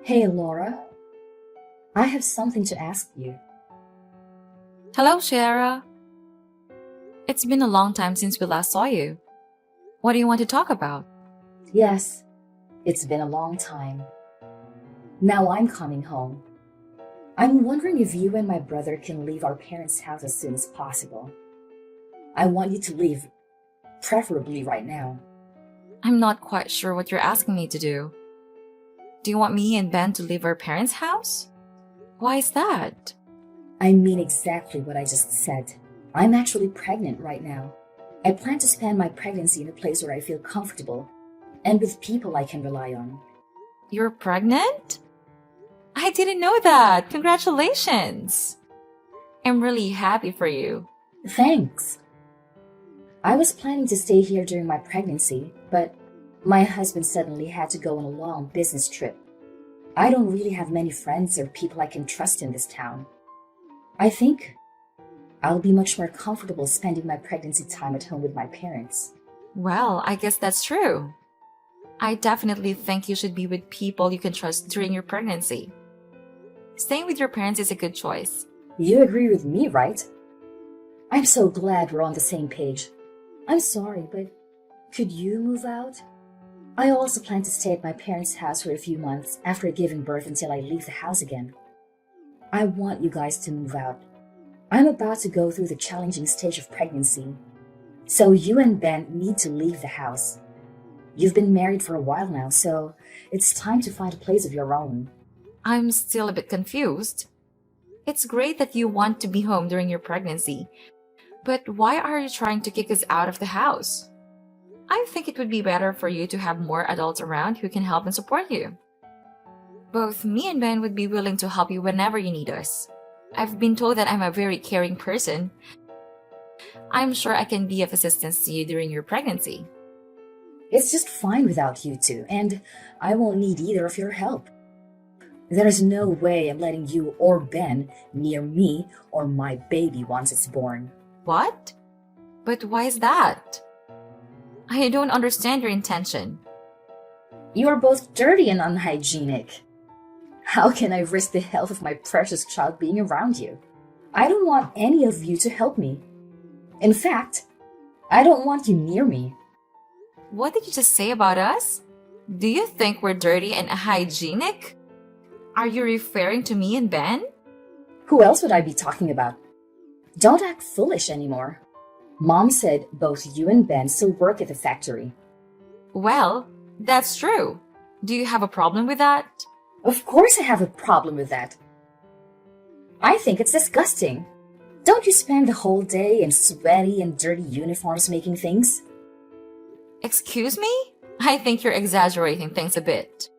Hey, Laura, I have something to ask you. Hello, Shara. It's been a long time since we last saw you. What do you want to talk about? Yes, it's been a long time. Now I'm coming home. I'm wondering if you and my brother can leave our parents' house as soon as possible. I want you to leave, preferably right now. I'm not quite sure what you're asking me to do. Do you want me and Ben to leave our parents' house? Why is that? I mean exactly what I just said. I'm actually pregnant right now. I plan to spend my pregnancy in a place where I feel comfortable and with people I can rely on. You're pregnant? I didn't know that. Congratulations. I'm really happy for you. Thanks. I was planning to stay here during my pregnancy, but my husband suddenly had to go on a long business trip. I don't really have many friends or people I can trust in this town. I think I'll be much more comfortable spending my pregnancy time at home with my parents. Well, I guess that's true. I definitely think you should be with people you can trust during your pregnancy. Staying with your parents is a good choice. You agree with me, right? I'm so glad we're on the same page. I'm sorry, but could you move out? I also plan to stay at my parents' house for a few months after giving birth until I leave the house again. I want you guys to move out. I'm about to go through the challenging stage of pregnancy, so you and Ben need to leave the house. You've been married for a while now, so it's time to find a place of your own. I'm still a bit confused. It's great that you want to be home during your pregnancy, but why are you trying to kick us out of the house? I think it would be better for you to have more adults around who can help and support you. Both me and Ben would be willing to help you whenever you need us. I've been told that I'm a very caring person. I'm sure I can be of assistance to you during your pregnancy. It's just fine without you two, and I won't need either of your help. There's no way I'm letting you or Ben near me or my baby once it's born. What? But why is that? I don't understand your intention. You are both dirty and unhygienic. How can I risk the health of my precious child being around you? I don't want any of you to help me. In fact, I don't want you near me. What did you just say about us? Do you think we're dirty and hygienic? Are you referring to me and Ben? Who else would I be talking about? Don't act foolish anymore. Mom said both you and Ben still work at the factory. Well, that's true. Do you have a problem with that? Of course I have a problem with that. I think it's disgusting. Don't you spend the whole day in sweaty and dirty uniforms making things? Excuse me? I think you're exaggerating things a bit.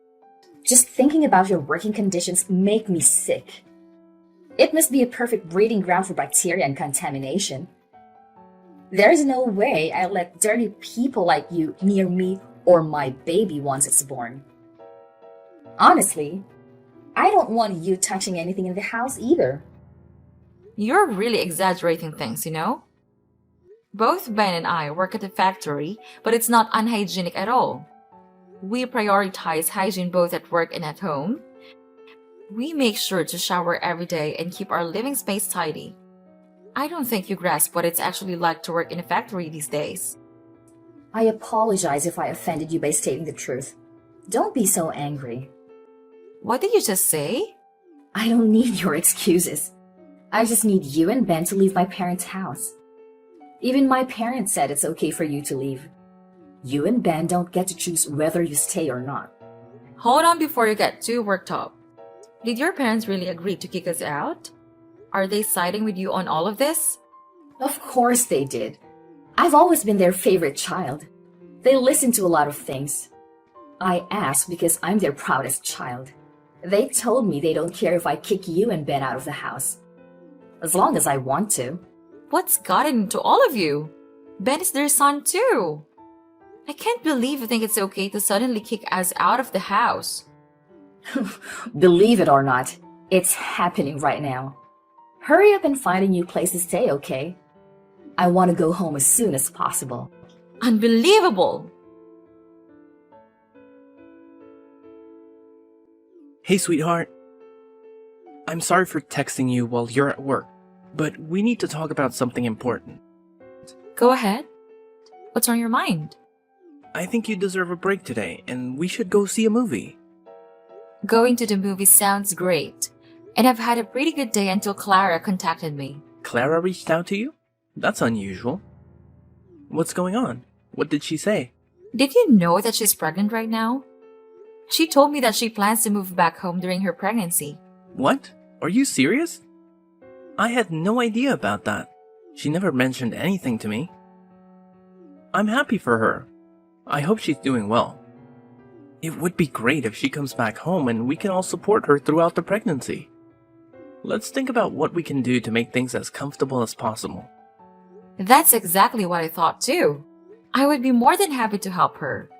Just thinking about your working conditions make me sick. It must be a perfect breeding ground for bacteria and contamination. There's no way I'll let dirty people like you near me or my baby once it's born. Honestly, I don't want you touching anything in the house either. You're really exaggerating things, you know? Both Ben and I work at the factory, but it's not unhygienic at all. We prioritize hygiene both at work and at home. We make sure to shower every day and keep our living space tidy. I don't think you grasp what it's actually like to work in a factory these days. I apologize if I offended you by stating the truth. Don't be so angry. What did you just say? I don't need your excuses. I just need you and Ben to leave my parents' house. Even my parents said it's okay for you to leave. You and Ben don't get to choose whether you stay or not. Hold on before you get too worked up. Did your parents really agree to kick us out? Are they siding with you on all of this? Of course they did. I've always been their favorite child. They listen to a lot of things. I asked because I'm their proudest child. They told me they don't care if I kick you and Ben out of the house. As long as I want to. What's gotten into all of you? Ben is their son too. I can't believe you think it's okay to suddenly kick us out of the house. Believe it or not, it's happening right now. Hurry up and find a new place to stay, okay? I want to go home as soon as possible. Unbelievable! Hey, sweetheart. I'm sorry for texting you while you're at work, but we need to talk about something important. Go ahead. What's on your mind? I think you deserve a break today, and we should go see a movie. Going to the movie sounds great. And I've had a pretty good day until Clara contacted me. Clara reached out to you? That's unusual. What's going on? What did she say? Did you know that she's pregnant right now? She told me that she plans to move back home during her pregnancy. What? Are you serious? I had no idea about that. She never mentioned anything to me. I'm happy for her. I hope she's doing well. It would be great if she comes back home and we can all support her throughout the pregnancy. Let's think about what we can do to make things as comfortable as possible. That's exactly what I thought too. I would be more than happy to help her.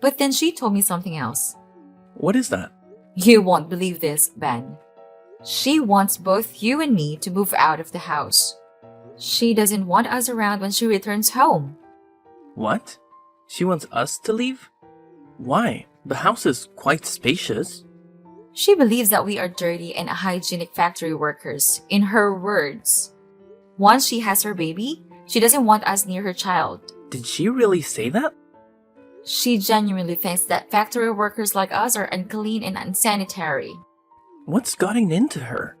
But then she told me something else. What is that? You won't believe this, Ben. She wants both you and me to move out of the house. She doesn't want us around when she returns home. What? She wants us to leave? Why? The house is quite spacious. She believes that we are dirty and unhygienic factory workers, in her words. Once she has her baby, she doesn't want us near her child. Did she really say that? She genuinely thinks that factory workers like us are unclean and unsanitary. What's gotten into her?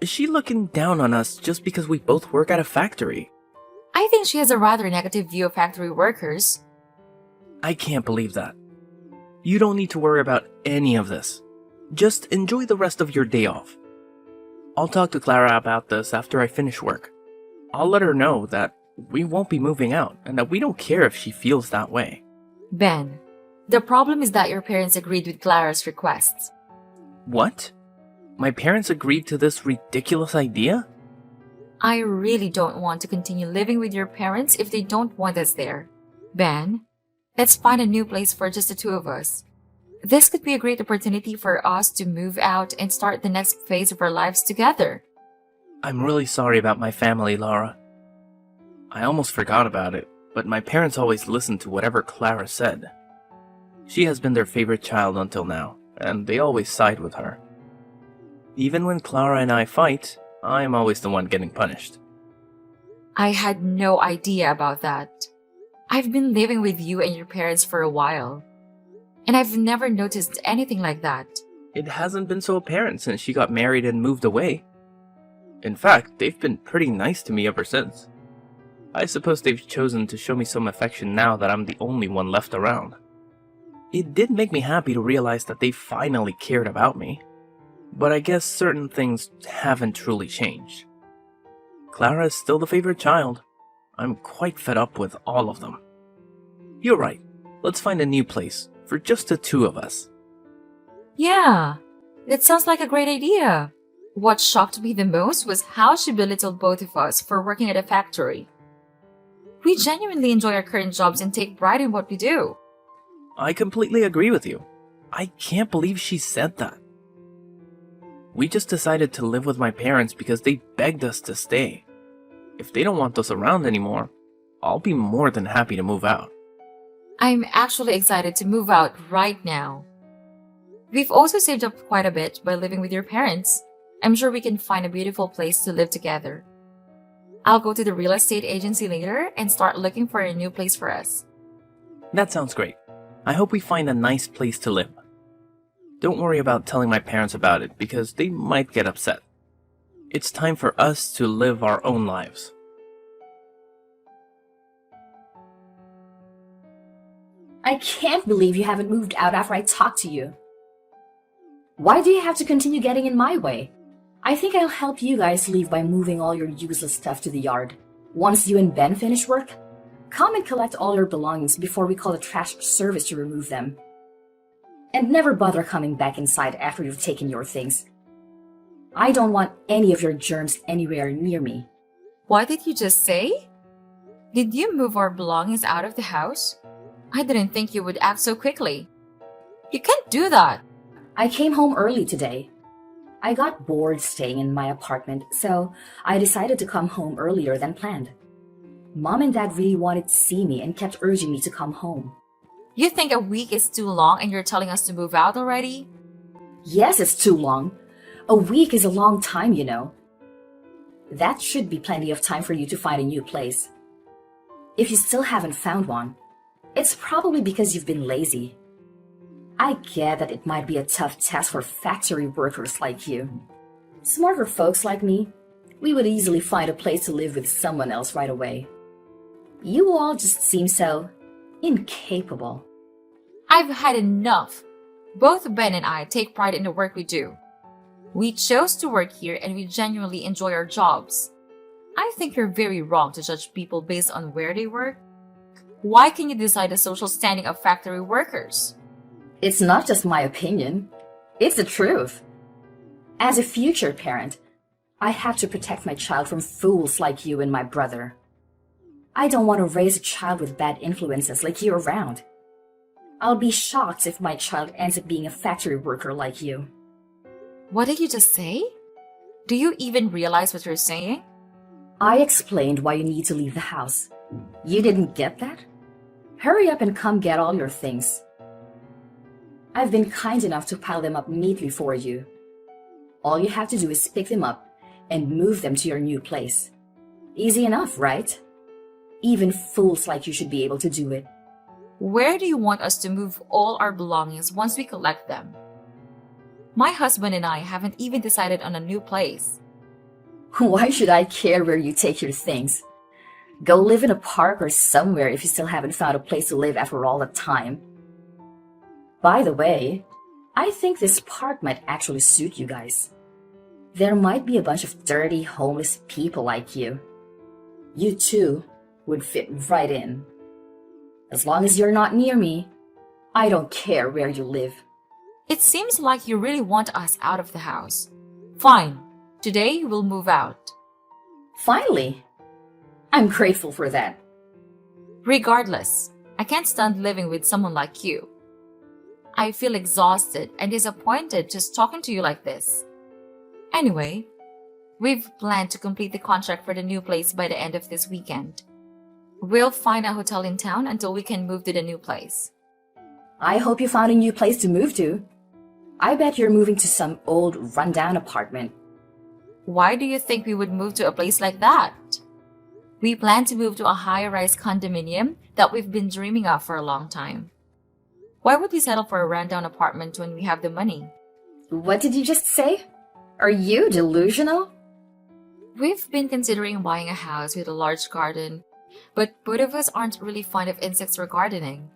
Is she looking down on us just because we both work at a factory? I think she has a rather negative view of factory workers. I can't believe that. You don't need to worry about any of this. Just enjoy the rest of your day off. I'll talk to Clara about this after I finish work. I'll let her know that we won't be moving out and that we don't care if she feels that way. Ben, the problem is that your parents agreed with Clara's requests. What? My parents agreed to this ridiculous idea? I really don't want to continue living with your parents if they don't want us there. Ben, let's find a new place for just the two of us. This could be a great opportunity for us to move out and start the next phase of our lives together. I'm really sorry about my family, Laura. I almost forgot about it, but my parents always listened to whatever Clara said. She has been their favorite child until now, and they always side with her. Even when Clara and I fight, I'm always the one getting punished. I had no idea about that. I've been living with you and your parents for a while, and I've never noticed anything like that. It hasn't been so apparent since she got married and moved away. In fact, they've been pretty nice to me ever since. I suppose they've chosen to show me some affection now that I'm the only one left around. It did make me happy to realize that they finally cared about me. But I guess certain things haven't truly changed. Clara is still the favorite child. I'm quite fed up with all of them. You're right. Let's find a new place for just the two of us. Yeah, that sounds like a great idea. What shocked me the most was how she belittled both of us for working at a factory. We genuinely enjoy our current jobs and take pride in what we do. I completely agree with you. I can't believe she said that. We just decided to live with my parents because they begged us to stay. If they don't want us around anymore, I'll be more than happy to move out. I'm actually excited to move out right now. We've also saved up quite a bit by living with your parents. I'm sure we can find a beautiful place to live together. I'll go to the real estate agency later and start looking for a new place for us. That sounds great. I hope we find a nice place to live. Don't worry about telling my parents about it because they might get upset. It's time for us to live our own lives. I can't believe you haven't moved out after I talked to you. Why do you have to continue getting in my way? I think I'll help you guys leave by moving all your useless stuff to the yard. Once you and Ben finish work, come and collect all your belongings before we call the trash service to remove them. And never bother coming back inside after you've taken your things. I don't want any of your germs anywhere near me. What did you just say? Did you move our belongings out of the house? I didn't think you would act so quickly. You can't do that. I came home early today. I got bored staying in my apartment, so I decided to come home earlier than planned. Mom and Dad really wanted to see me and kept urging me to come home. You think a week is too long and you're telling us to move out already? Yes, it's too long. A week is a long time, you know. That should be plenty of time for you to find a new place. If you still haven't found one, it's probably because you've been lazy. I get that it might be a tough task for factory workers like you. Smarter folks like me, we would easily find a place to live with someone else right away. You all just seem so incapable. I've had enough. Both Ben and I take pride in the work we do. We chose to work here and we genuinely enjoy our jobs. I think you're very wrong to judge people based on where they work. Why can you decide the social standing of factory workers? It's not just my opinion. It's the truth. As a future parent, I have to protect my child from fools like you and my brother. I don't want to raise a child with bad influences like you around. I'll be shocked if my child ends up being a factory worker like you. What did you just say? Do you even realize what you're saying? I explained why you need to leave the house. You didn't get that? Hurry up and come get all your things. I've been kind enough to pile them up neatly for you. All you have to do is pick them up and move them to your new place. Easy enough, right? Even fools like you should be able to do it. Where do you want us to move all our belongings once we collect them? My husband and I haven't even decided on a new place. Why should I care where you take your things? Go live in a park or somewhere if you still haven't found a place to live after all that time. By the way, I think this park might actually suit you guys. There might be a bunch of dirty, homeless people like you. You too would fit right in. As long as you're not near me, I don't care where you live. It seems like you really want us out of the house. Fine. Today we'll move out. Finally! I'm grateful for that. Regardless, I can't stand living with someone like you. I feel exhausted and disappointed just talking to you like this. Anyway, we've planned to complete the contract for the new place by the end of this weekend. We'll find a hotel in town until we can move to the new place. I hope you found a new place to move to. I bet you're moving to some old, rundown apartment. Why do you think we would move to a place like that? We plan to move to a high-rise condominium that we've been dreaming of for a long time. Why would we settle for a rundown apartment when we have the money? What did you just say? Are you delusional? We've been considering buying a house with a large garden, but both of us aren't really fond of insects or gardening.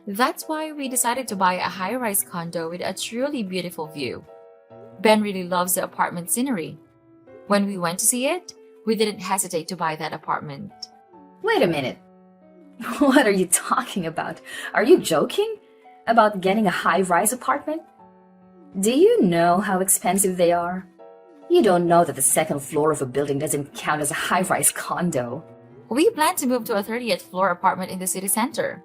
That's why we decided to buy a high-rise condo with a truly beautiful view. Ben really loves the apartment scenery. When we went to see it, we didn't hesitate to buy that apartment. Wait a minute. What are you talking about? Are you joking? About getting a high-rise apartment? Do you know how expensive they are? You don't know that the second floor of a building doesn't count as a high-rise condo. We plan to move to a 30th floor apartment in the city center.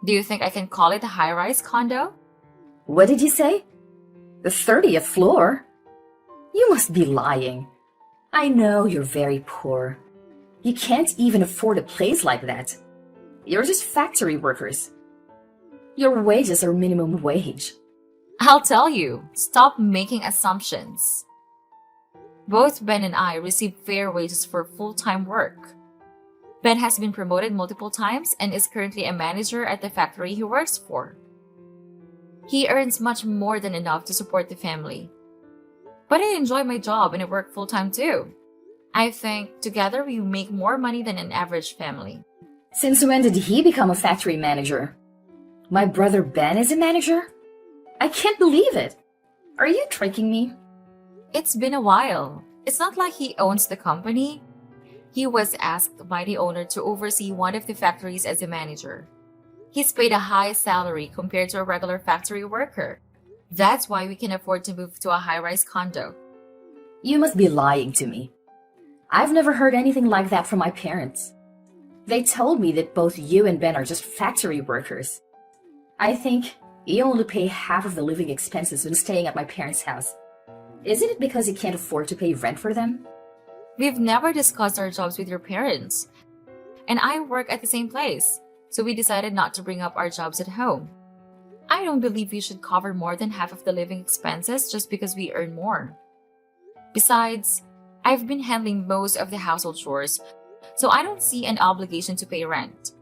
Do you think I can call it a high-rise condo? What did you say? The 30th floor? You must be lying. I know you're very poor. You can't even afford a place like that. You're just factory workers. Your wages are minimum wage. I'll tell you, stop making assumptions. Both Ben and I receive fair wages for full-time work. Ben has been promoted multiple times and is currently a manager at the factory he works for. He earns much more than enough to support the family. But I enjoy my job and I work full-time too. I think together we make more money than an average family. Since when did he become a factory manager? My brother Ben is a manager? I can't believe it. Are you tricking me? It's been a while. It's not like he owns the company. He was asked by the owner to oversee one of the factories as a manager. He's paid a high salary compared to a regular factory worker. That's why we can afford to move to a high-rise condo. You must be lying to me. I've never heard anything like that from my parents. They told me that both you and Ben are just factory workers. I think you only pay half of the living expenses when staying at my parents' house. Isn't it because you can't afford to pay rent for them? We've never discussed our jobs with your parents. And I work at the same place, so we decided not to bring up our jobs at home. I don't believe we should cover more than half of the living expenses just because we earn more. Besides, I've been handling most of the household chores, so I don't see an obligation to pay rent.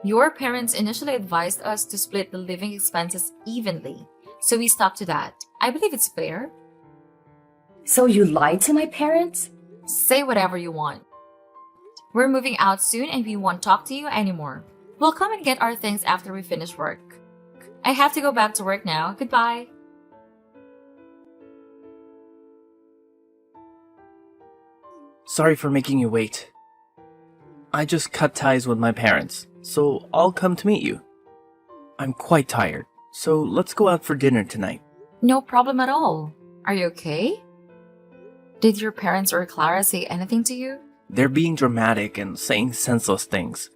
Your parents initially advised us to split the living expenses evenly, so we stuck to that. I believe it's fair. So you lied to my parents? Say whatever you want. We're moving out soon and we won't talk to you anymore. We'll come and get our things after we finish work. I have to go back to work now. Goodbye. Sorry for making you wait. I just cut ties with my parents, so I'll come to meet you. I'm quite tired, so let's go out for dinner tonight. No problem at all. Are you okay? Did your parents or Clara say anything to you? They're being dramatic and saying senseless things,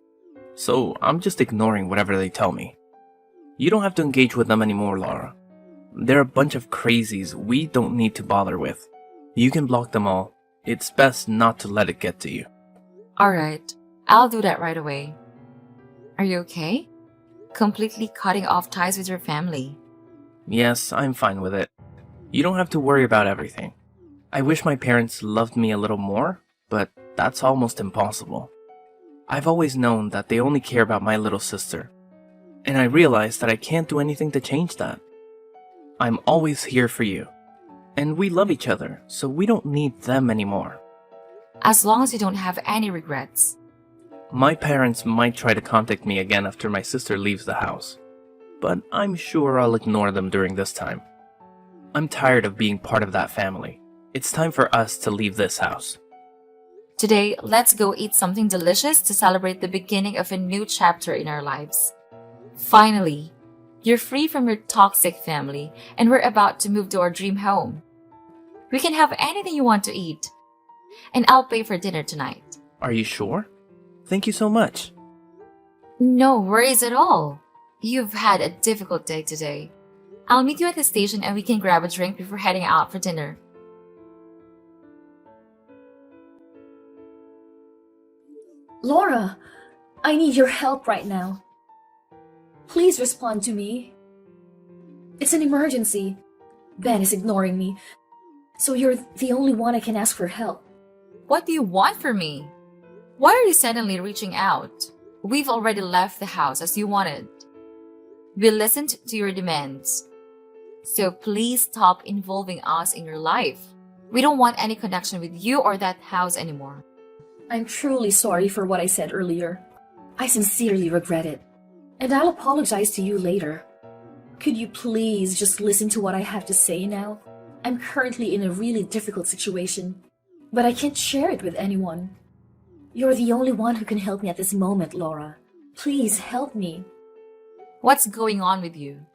so I'm just ignoring whatever they tell me. You don't have to engage with them anymore, Laura. They're a bunch of crazies we don't need to bother with. You can block them all. It's best not to let it get to you. Alright, I'll do that right away. Are you okay? Completely cutting off ties with your family. Yes, I'm fine with it. You don't have to worry about everything. I wish my parents loved me a little more, but that's almost impossible. I've always known that they only care about my little sister, and I realize that I can't do anything to change that. I'm always here for you, and we love each other, so we don't need them anymore. As long as you don't have any regrets. My parents might try to contact me again after my sister leaves the house, but I'm sure I'll ignore them during this time. I'm tired of being part of that family. It's time for us to leave this house. Today, let's go eat something delicious to celebrate the beginning of a new chapter in our lives. Finally, you're free from your toxic family and we're about to move to our dream home. We can have anything you want to eat. And I'll pay for dinner tonight. Are you sure? Thank you so much. No worries at all. You've had a difficult day today. I'll meet you at the station and we can grab a drink before heading out for dinner. Laura, I need your help right now. Please respond to me. It's an emergency. Ben is ignoring me, so you're the only one I can ask for help. What do you want from me? Why are you suddenly reaching out? We've already left the house as you wanted. We listened to your demands. So please stop involving us in your life. We don't want any connection with you or that house anymore. I'm truly sorry for what I said earlier. I sincerely regret it. And I'll apologize to you later. Could you please just listen to what I have to say now? I'm currently in a really difficult situation, but I can't share it with anyone. You're the only one who can help me at this moment, Laura. Please help me. What's going on with you?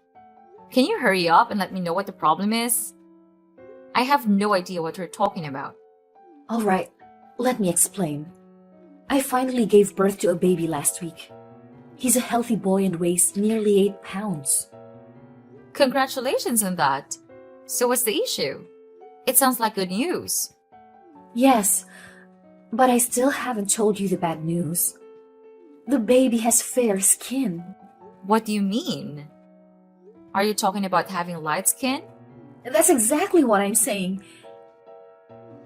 Can you hurry up and let me know what the problem is? I have no idea what you're talking about. All right, let me explain. I finally gave birth to a baby last week. He's a healthy boy and weighs nearly 8 pounds. Congratulations on that. So what's the issue? It sounds like good news. Yes, but I still haven't told you the bad news. The baby has fair skin. What do you mean? Are you talking about having light skin? That's exactly what I'm saying.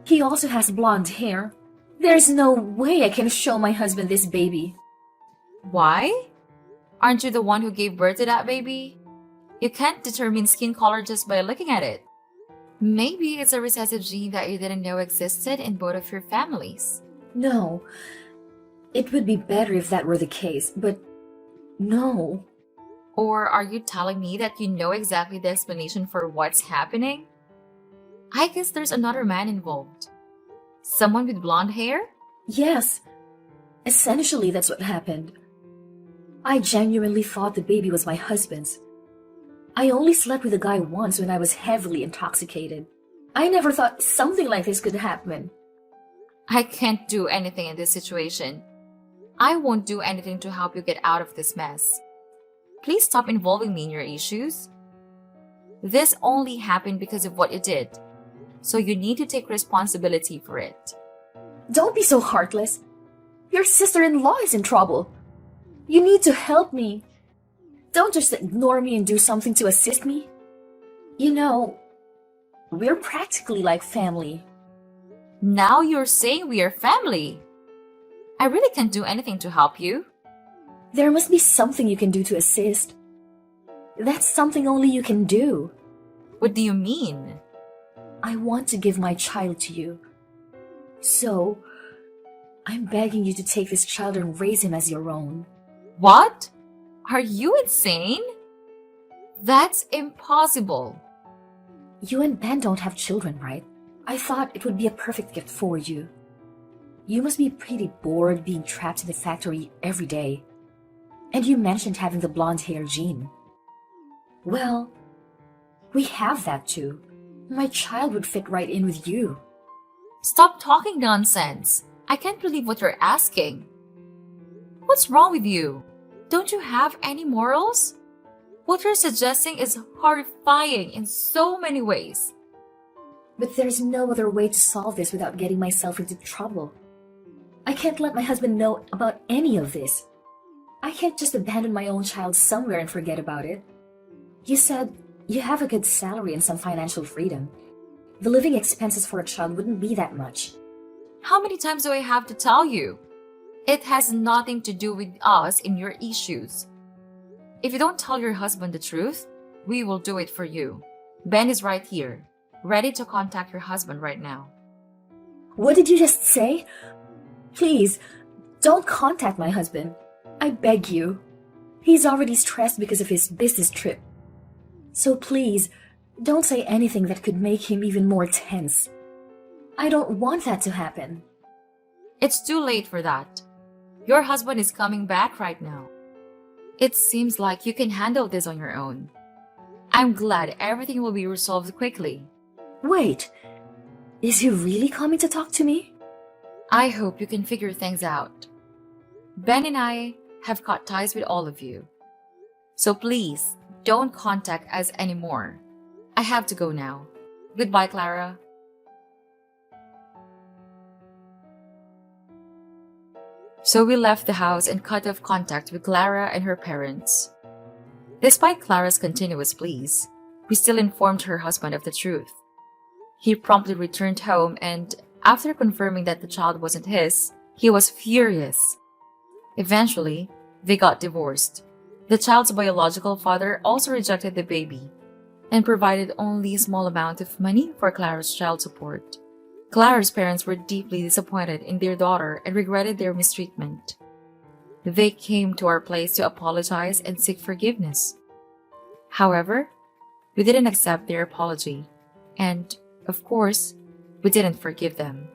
He also has blonde hair. There's no way I can show my husband this baby. Why? Aren't you the one who gave birth to that baby? You can't determine skin color just by looking at it. Maybe it's a recessive gene that you didn't know existed in both of your families. No. It would be better if that were the case, but no. Or are you telling me that you know exactly the explanation for what's happening? I guess there's another man involved. Someone with blonde hair? Yes. Essentially, that's what happened. I genuinely thought the baby was my husband's. I only slept with a guy once when I was heavily intoxicated. I never thought something like this could happen. I can't do anything in this situation. I won't do anything to help you get out of this mess. Please stop involving me in your issues. This only happened because of what you did, so you need to take responsibility for it. Don't be so heartless. Your sister-in-law is in trouble. You need to help me. don't just ignore me and do something to assist me. You know, we're practically like family. Now you're saying we are family. I really can't do anything to help you. There must be something you can do to assist. That's something only you can do. What do you mean? I want to give my child to you. So, I'm begging you to take this child and raise him as your own. What? Are you insane? That's impossible. You and Ben don't have children, right? I thought it would be a perfect gift for you. You must be pretty bored being trapped in the factory every day. And you mentioned having the blonde hair gene. Well, we have that too. My child would fit right in with you. Stop talking nonsense. I can't believe what you're asking. What's wrong with you? Don't you have any morals? What you're suggesting is horrifying in so many ways. But there's no other way to solve this without getting myself into trouble. I can't let my husband know about any of this. I can't just abandon my own child somewhere and forget about it. You said you have a good salary and some financial freedom. The living expenses for a child wouldn't be that much. How many times do I have to tell you? It has nothing to do with us in your issues. If you don't tell your husband the truth, we will do it for you. Ben is right here, ready to contact your husband right now. What did you just say? Please, don't contact my husband. I beg you. He's already stressed because of his business trip. So please, don't say anything that could make him even more tense. I don't want that to happen. It's too late for that. Your husband is coming back right now. It seems like you can handle this on your own. I'm glad everything will be resolved quickly. Wait, is he really coming to talk to me? I hope you can figure things out. Ben and I have cut ties with all of you. So please, don't contact us anymore. I have to go now. Goodbye, Clara. So we left the house and cut off contact with Clara and her parents. Despite Clara's continuous pleas, we still informed her husband of the truth. He promptly returned home and, after confirming that the child wasn't his, he was furious. Eventually, they got divorced. The child's biological father also rejected the baby and provided only a small amount of money for Clara's child support. Clara's parents were deeply disappointed in their daughter and regretted their mistreatment. They came to our place to apologize and seek forgiveness. However, we didn't accept their apology, and, of course, we didn't forgive them.